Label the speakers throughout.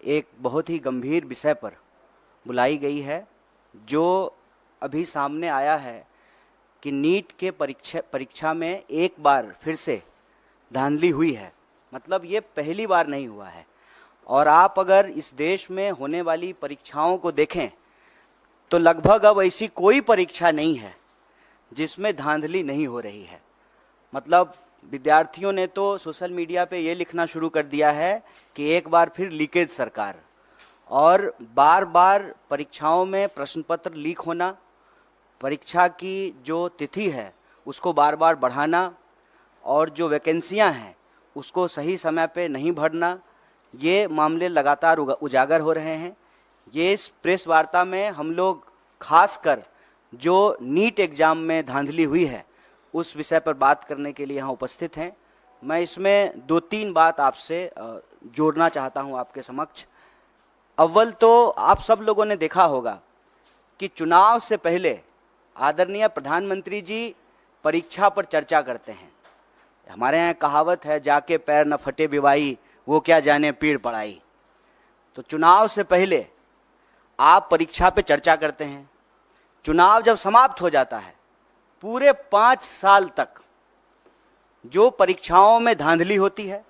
Speaker 1: एक बहुत ही गंभीर विषय पर बुलाई गई है, जो अभी सामने आया है कि नीट के परीक्षा में एक बार फिर से धांधली हुई है। मतलब ये पहली बार नहीं हुआ है। और आप अगर इस देश में होने वाली परीक्षाओं को देखें तो लगभग अब ऐसी कोई परीक्षा नहीं है जिसमें धांधली नहीं हो रही है। मतलब विद्यार्थियों ने तो सोशल मीडिया पे ये लिखना शुरू कर दिया है कि एक बार फिर लीकेज सरकार, और बार बार परीक्षाओं में प्रश्न पत्र लीक होना, परीक्षा की जो तिथि है उसको बार बार बढ़ाना, और जो वैकेंसियां हैं उसको सही समय पे नहीं भरना, ये मामले लगातार उजागर हो रहे हैं। ये इस प्रेस वार्ता में हम लोग खासकर जो नीट एग्ज़ाम में धांधली हुई है उस विषय पर बात करने के लिए यहाँ उपस्थित हैं। मैं इसमें 2-3 बात आपसे जोड़ना चाहता हूँ आपके समक्ष। अव्वल तो आप सब लोगों ने देखा होगा कि चुनाव से पहले आदरणीय प्रधानमंत्री जी परीक्षा पर चर्चा करते हैं। हमारे यहाँ कहावत है, जाके पैर न फटे बिवाई, वो क्या जाने पीड़ पड़ाई। तो चुनाव से पहले आप परीक्षा पे चर्चा करते हैं। चुनाव जब समाप्त हो जाता है, पूरे 5 साल तक जो परीक्षाओं में धांधली होती है,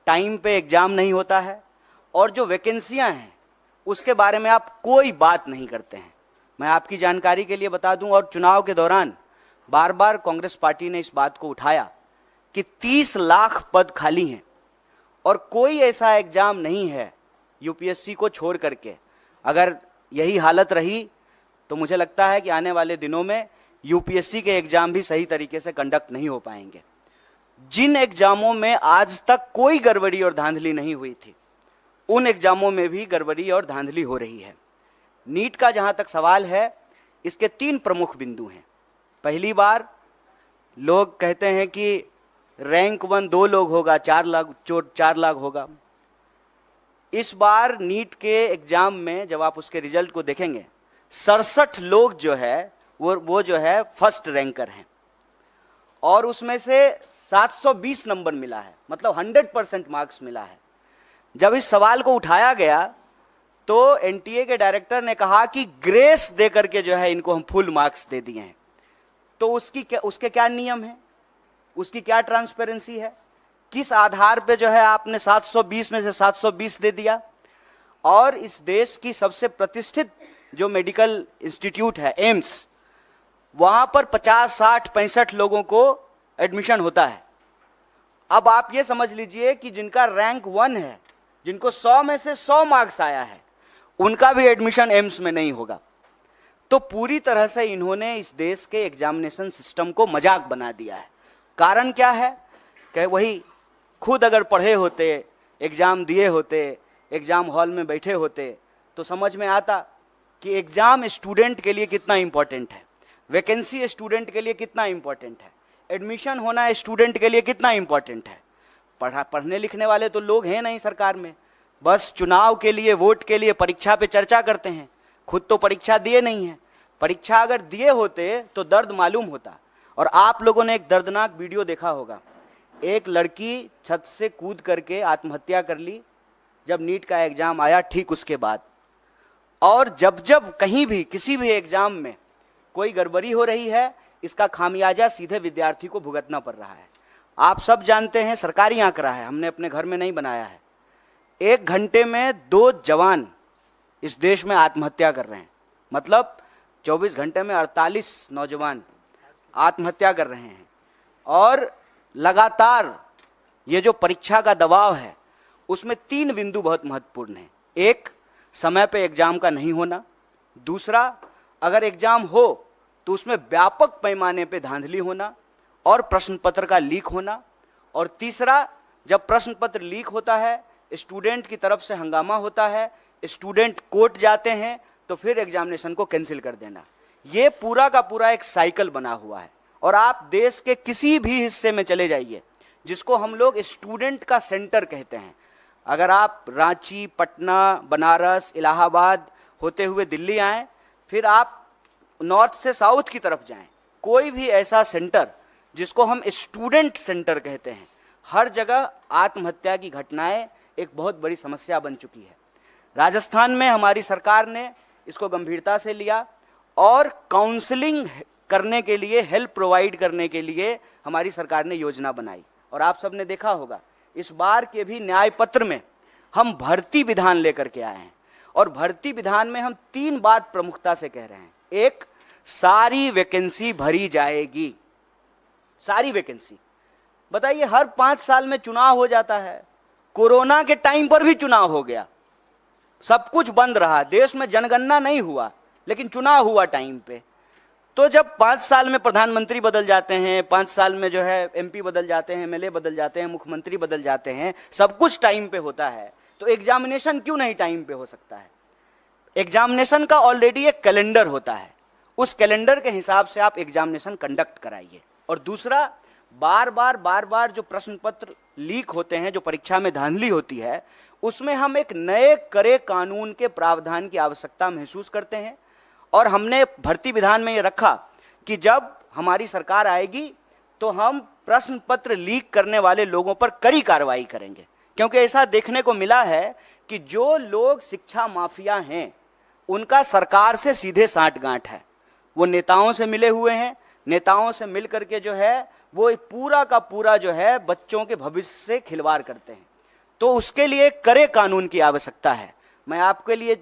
Speaker 1: टाइम पे एग्जाम नहीं होता है, और जो वैकेंसियां हैं उसके बारे में आप कोई बात नहीं करते हैं। मैं आपकी जानकारी के लिए बता दूं, और चुनाव के दौरान बार बार कांग्रेस पार्टी ने इस बात को उठाया कि 30 लाख पद खाली हैं और कोई ऐसा एग्जाम नहीं है यूपीएससी को छोड़ करके। अगर यही हालत रही तो मुझे लगता है कि आने वाले दिनों में यूपीएससी के एग्जाम भी सही तरीके से कंडक्ट नहीं हो पाएंगे। जिन एग्जामों में आज तक कोई गड़बड़ी और धांधली नहीं हुई थी, उन एग्जामों में भी गड़बड़ी और धांधली हो रही है। नीट का जहां तक सवाल है, इसके 3 प्रमुख बिंदु हैं। पहली बार लोग कहते हैं कि रैंक 1 2 लोग होगा, 4 लाख होगा। इस बार नीट के एग्जाम में जब आप उसके रिजल्ट को देखेंगे, 67 लोग जो है वो जो है फर्स्ट रैंकर हैं, और उसमें से 720 नंबर मिला है, मतलब 100% मार्क्स मिला है। जब इस सवाल को उठाया गया तो एनटीए के डायरेक्टर ने कहा कि ग्रेस दे करके जो है इनको हम फुल मार्क्स दे दिए हैं। तो उसके क्या नियम है, उसकी क्या ट्रांसपेरेंसी है, किस आधार पे जो है आपने 720 में से 720 दे दिया। और इस देश की सबसे प्रतिष्ठित जो मेडिकल इंस्टीट्यूट है एम्स, वहां पर 50, 60, 65 लोगों को एडमिशन होता है। अब आप ये समझ लीजिए कि जिनका रैंक 1 है, जिनको 100 में से 100 मार्क्स आया है, उनका भी एडमिशन एम्स में नहीं होगा। तो पूरी तरह से इन्होंने इस देश के एग्जामिनेशन सिस्टम को मजाक बना दिया है। कारण क्या है कि वही खुद अगर पढ़े होते, एग्जाम दिए होते, एग्जाम हॉल में बैठे होते, तो समझ में आता कि एग्जाम स्टूडेंट के लिए कितना इंपॉर्टेंट है, वैकेंसी स्टूडेंट के लिए कितना इंपॉर्टेंट है, एडमिशन होना स्टूडेंट के लिए कितना इंपॉर्टेंट है। पढ़ने लिखने वाले तो लोग हैं नहीं सरकार में, बस चुनाव के लिए, वोट के लिए परीक्षा पे चर्चा करते हैं। खुद तो परीक्षा दिए नहीं है। परीक्षा अगर दिए होते तो दर्द मालूम होता। और आप लोगों ने एक दर्दनाक वीडियो देखा होगा, एक लड़की छत से कूद करके आत्महत्या कर ली जब नीट का एग्जाम आया ठीक उसके बाद। और जब जब कहीं भी किसी भी एग्जाम में कोई गड़बड़ी हो रही है, इसका खामियाजा सीधे विद्यार्थी को भुगतना पड़ रहा है। आप सब जानते हैं, सरकारी आंकड़ा है, हमने अपने घर में नहीं बनाया है, 1 घंटे में 2 जवान इस देश में आत्महत्या कर रहे हैं। मतलब 24 घंटे में 48 नौजवान आत्महत्या कर रहे हैं। और लगातार ये जो परीक्षा का दबाव है उसमें 3 बिंदु बहुत महत्वपूर्ण हैं। एक, समय पे एग्जाम का नहीं होना। दूसरा, अगर एग्जाम हो तो उसमें व्यापक पैमाने पे धांधली होना और प्रश्न पत्र का लीक होना। और तीसरा, जब प्रश्न पत्र लीक होता है, स्टूडेंट की तरफ से हंगामा होता है, स्टूडेंट कोर्ट जाते हैं, तो फिर एग्जामिनेशन को कैंसिल कर देना। ये पूरा का पूरा एक साइकिल बना हुआ है। और आप देश के किसी भी हिस्से में चले जाइए, जिसको हम लोग स्टूडेंट का सेंटर कहते हैं, अगर आप रांची, पटना, बनारस, इलाहाबाद होते हुए दिल्ली आएँ, फिर आप नॉर्थ से साउथ की तरफ जाएं, कोई भी ऐसा सेंटर जिसको हम स्टूडेंट सेंटर कहते हैं, हर जगह आत्महत्या की घटनाएं एक बहुत बड़ी समस्या बन चुकी है। राजस्थान में हमारी सरकार ने इसको गंभीरता से लिया और काउंसलिंग करने के लिए, हेल्प प्रोवाइड करने के लिए हमारी सरकार ने योजना बनाई। और आप सबने देखा होगा इस बार के भी न्याय पत्र में हम भर्ती विधान लेकर के आए हैं, और भर्ती विधान में हम 3 बात प्रमुखता से कह रहे हैं। एक, सारी वैकेंसी भरी जाएगी, सारी वैकेंसी। बताइए, हर 5 साल में चुनाव हो जाता है, कोरोना के टाइम पर भी चुनाव हो गया, सब कुछ बंद रहा, देश में जनगणना नहीं हुआ, लेकिन चुनाव हुआ टाइम पे। तो जब 5 साल में प्रधानमंत्री बदल जाते हैं, 5 साल में जो है एमपी बदल जाते हैं, एमएलए बदल जाते हैं, मुख्यमंत्री बदल जाते हैं, सब कुछ टाइम पे होता है, तो एग्जामिनेशन क्यों नहीं टाइम पे हो सकता है? एग्जामिनेशन का ऑलरेडी एक कैलेंडर होता है, उस कैलेंडर के हिसाब से आप एग्जामिनेशन कंडक्ट कराइए। और दूसरा, बार बार जो प्रश्न पत्र लीक होते हैं, जो परीक्षा में धांधली होती है, उसमें हम एक नए करे कानून के प्रावधान की आवश्यकता महसूस करते हैं। और हमने भर्ती विधान में ये रखा कि जब हमारी सरकार आएगी तो हम प्रश्न पत्र लीक करने वाले लोगों पर कड़ी कार्रवाई करेंगे, क्योंकि ऐसा देखने को मिला है कि जो लोग शिक्षा माफिया हैं उनका सरकार से सीधे साठगांठ है। वो नेताओं से मिले हुए हैं, नेताओं से मिल करके जो है वो पूरा का पूरा जो है बच्चों के भविष्य से खिलवाड़ करते हैं। तो उसके लिए कड़े कानून की आवश्यकता है। मैं आपके लिए